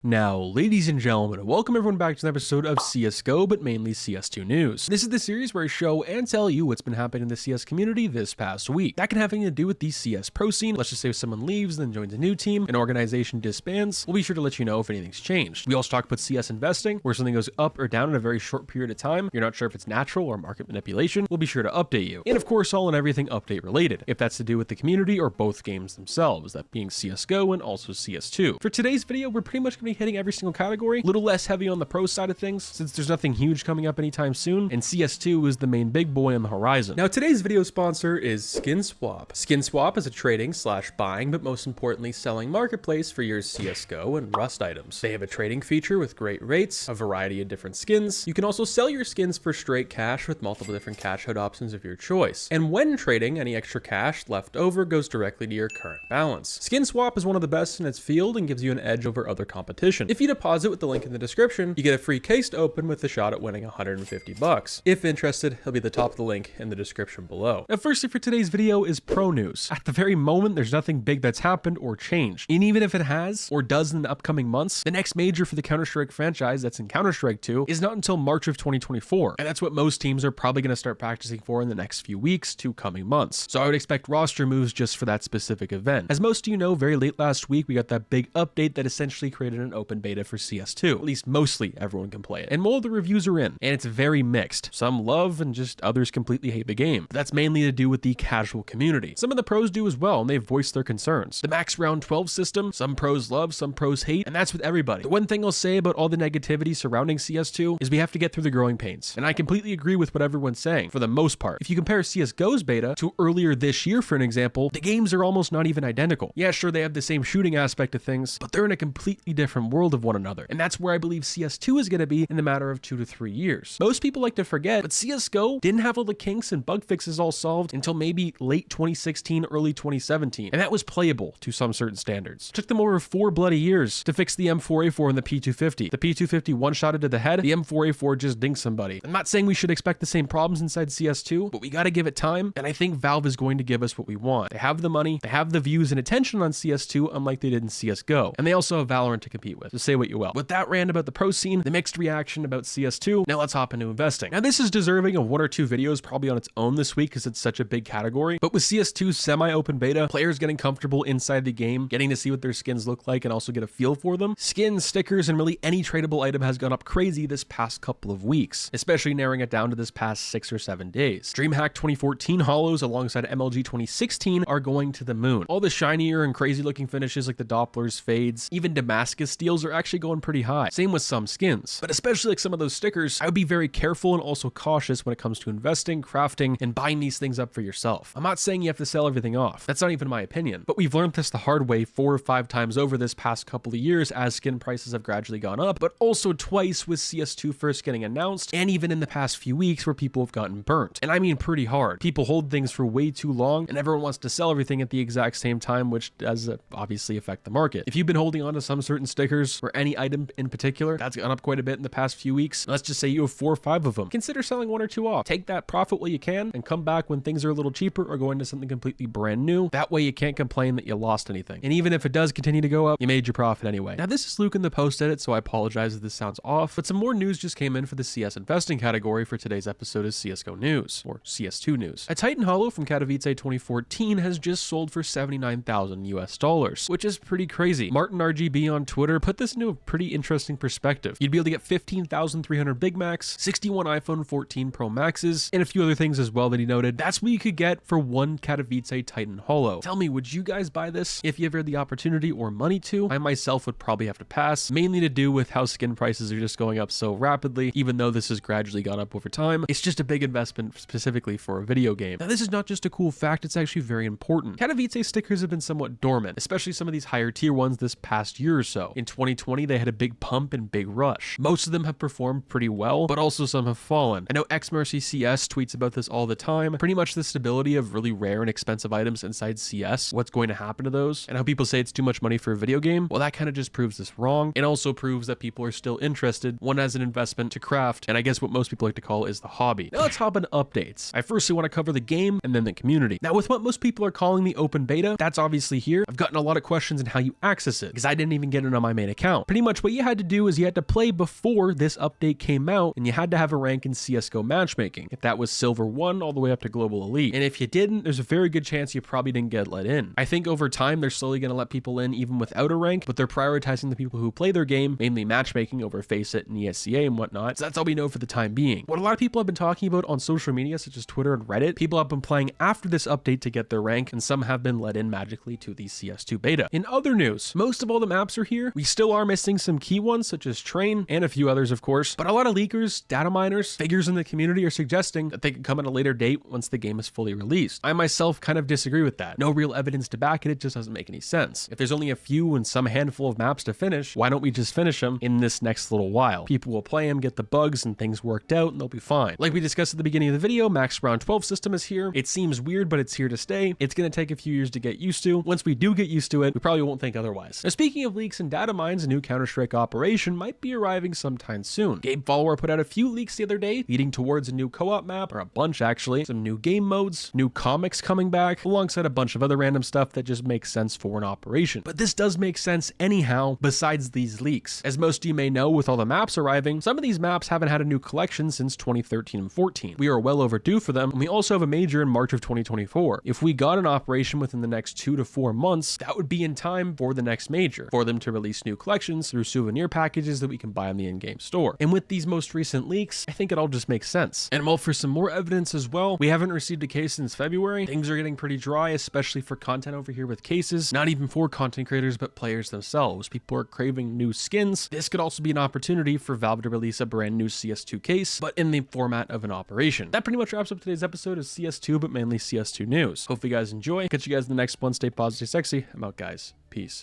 Now, ladies and gentlemen, welcome everyone back to an episode of CSGO, but mainly CS2 news. This is the series where I show and tell you what's been happening in the CS community this past week. That can have anything to do with the CS pro scene. Let's just say if someone leaves, then joins a new team, an organization disbands, we'll be sure to let you know if anything's changed. We also talk about CS investing, where something goes up or down in a very short period of time. You're not sure if it's natural or market manipulation, we'll be sure to update you. And of course, all and everything update related, if that's to do with the community or both games themselves, that being CSGO and also CS2. For today's video, we're pretty much going to be hitting every single category, a little less heavy on the pro side of things since there's nothing huge coming up anytime soon, and CS2 is the main big boy on the horizon. Now, today's video sponsor is SkinSwap. SkinSwap is a trading / buying, but most importantly selling marketplace for your CSGO and Rust items. They have a trading feature with great rates, a variety of different skins. You can also sell your skins for straight cash with multiple different cash out options of your choice. And when trading, any extra cash left over goes directly to your current balance. SkinSwap is one of the best in its field and gives you an edge over other competition. If you deposit with the link in the description, you get a free case to open with a shot at winning 150 bucks. If interested, it'll be at the top of the link in the description below. Now, firstly for today's video is pro news. At the very moment, there's nothing big that's happened or changed. And even if it has, or does in the upcoming months, the next major for the Counter-Strike franchise that's in Counter-Strike 2 is not until March of 2024. And that's what most teams are probably going to start practicing for in the next few weeks to coming months. So I would expect roster moves just for that specific event. As most of you know, very late last week, we got that big update that essentially created an open beta for CS2. At least mostly everyone can play it. And more of the reviews are in, and it's very mixed. Some love and just others completely hate the game. But that's mainly to do with the casual community. Some of the pros do as well, and they've voiced their concerns. The max round 12 system, some pros love, some pros hate, and that's with everybody. The one thing I'll say about all the negativity surrounding CS2 is we have to get through the growing pains. And I completely agree with what everyone's saying, for the most part. If you compare CSGO's beta to earlier this year, for an example, the games are almost not even identical. Yeah, sure, they have the same shooting aspect of things, but they're in a completely different world of one another. And that's where I believe CS2 is going to be in the matter of 2 to 3 years. Most people like to forget, but CSGO didn't have all the kinks and bug fixes all solved until maybe late 2016, early 2017. And that was playable to some certain standards. It took them over 4 bloody years to fix the M4A4 and the P250. The P250 one-shotted to the head, the M4A4 just dinked somebody. I'm not saying we should expect the same problems inside CS2, but we got to give it time, and I think Valve is going to give us what we want. They have the money, they have the views and attention on CS2, unlike they did in CSGO. And they also have Valorant to compete with, so say what you will. With that rant about the pro scene, the mixed reaction about CS2, now let's hop into investing. Now this is deserving of 1 or 2 videos probably on its own this week because it's such a big category, but with CS2's semi-open beta, players getting comfortable inside the game, getting to see what their skins look like and also get a feel for them, skins, stickers, and really any tradable item has gone up crazy this past couple of weeks, especially narrowing it down to this past 6 or 7 days. DreamHack 2014 holos alongside MLG 2016 are going to the moon. All the shinier and crazy looking finishes like the Dopplers, fades, even Damascus steals are actually going pretty high. Same with some skins, but especially like some of those stickers, I would be very careful and also cautious when it comes to investing, crafting, and buying these things up for yourself. I'm not saying you have to sell everything off. That's not even my opinion, but we've learned this the hard way 4 or 5 times over this past couple of years as skin prices have gradually gone up, but also twice with CS2 first getting announced, and even in the past few weeks where people have gotten burnt. And I mean pretty hard. People hold things for way too long, and everyone wants to sell everything at the exact same time, which does obviously affect the market. If you've been holding on to some certain stickers or any item in particular, that's gone up quite a bit in the past few weeks. Let's just say you have 4 or 5 of them. Consider selling 1 or 2 off. Take that profit while you can and come back when things are a little cheaper or go into something completely brand new. That way you can't complain that you lost anything. And even if it does continue to go up, you made your profit anyway. Now this is Luke in the post edit, so I apologize if this sounds off, but some more news just came in for the CS investing category for today's episode of CSGO news, or CS2 news. A Titan Holo from Katowice 2014 has just sold for $79,000 US, which is pretty crazy. Martin RGB on Twitter put this into a pretty interesting perspective. You'd be able to get 15,300 Big Macs, 61 iPhone 14 Pro Maxes, and a few other things as well that he noted. That's what you could get for 1 Katowice Titan Holo. Tell me, would you guys buy this if you ever had the opportunity or money to? I myself would probably have to pass, mainly to do with how skin prices are just going up so rapidly, even though this has gradually gone up over time. It's just a big investment specifically for a video game. Now this is not just a cool fact, it's actually very important. Katowice stickers have been somewhat dormant, especially some of these higher tier ones this past year or so. In 2020, they had a big pump and big rush. Most of them have performed pretty well, but also some have fallen. I know XMercy CS tweets about this all the time. Pretty much the stability of really rare and expensive items inside CS, what's going to happen to those, and how people say it's too much money for a video game. Well, that kind of just proves this wrong. It also proves that people are still interested, one as an investment to craft, and I guess what most people like to call is the hobby. Now let's hop into updates. I firstly want to cover the game and then the community. Now with what most people are calling the open beta, that's obviously here. I've gotten a lot of questions on how you access it, because I didn't even get it on my my main account. Pretty much what you had to do is you had to play before this update came out, and you had to have a rank in CSGO matchmaking. If that was Silver 1 all the way up to Global Elite. And if you didn't, there's a very good chance you probably didn't get let in. I think over time, they're slowly going to let people in even without a rank, but they're prioritizing the people who play their game, mainly matchmaking over FACEIT and ESCA and whatnot. So that's all we know for the time being. What a lot of people have been talking about on social media, such as Twitter and Reddit, people have been playing after this update to get their rank, and some have been let in magically to the CS2 beta. In other news, most of all the maps are here. We still are missing some key ones, such as Train, and a few others, of course, but a lot of leakers, data miners, figures in the community are suggesting that they could come at a later date once the game is fully released. I myself kind of disagree with that. No real evidence to back it, it just doesn't make any sense. If there's only a few and some handful of maps to finish, why don't we just finish them in this next little while? People will play them, get the bugs and things worked out, and they'll be fine. Like we discussed at the beginning of the video, Max Round 12 system is here. It seems weird, but it's here to stay. It's going to take a few years to get used to. Once we do get used to it, we probably won't think otherwise. Now, speaking of leaks and data mines, a new Counter-Strike operation might be arriving sometime soon. Game Follower put out a few leaks the other day, leading towards a new co-op map, or a bunch actually, some new game modes, new comics coming back, alongside a bunch of other random stuff that just makes sense for an operation. But this does make sense anyhow, besides these leaks. As most of you may know, with all the maps arriving, some of these maps haven't had a new collection since 2013 and 14. We are well overdue for them, and we also have a major in March of 2024. If we got an operation within the next 2 to 4 months, that would be in time for the next major, for them to release new collections through souvenir packages that we can buy on the in-game store. And with these most recent leaks, I think it all just makes sense. And well, for some more evidence as well, we haven't received a case since February. Things are getting pretty dry, especially for content over here with cases, not even for content creators, but players themselves. People are craving new skins. This could also be an opportunity for Valve to release a brand new CS2 case, but in the format of an operation. That pretty much wraps up today's episode of CS2, but mainly CS2 news. Hope you guys enjoy. Catch you guys in the next one. Stay positive, stay sexy. I'm out, guys. Peace.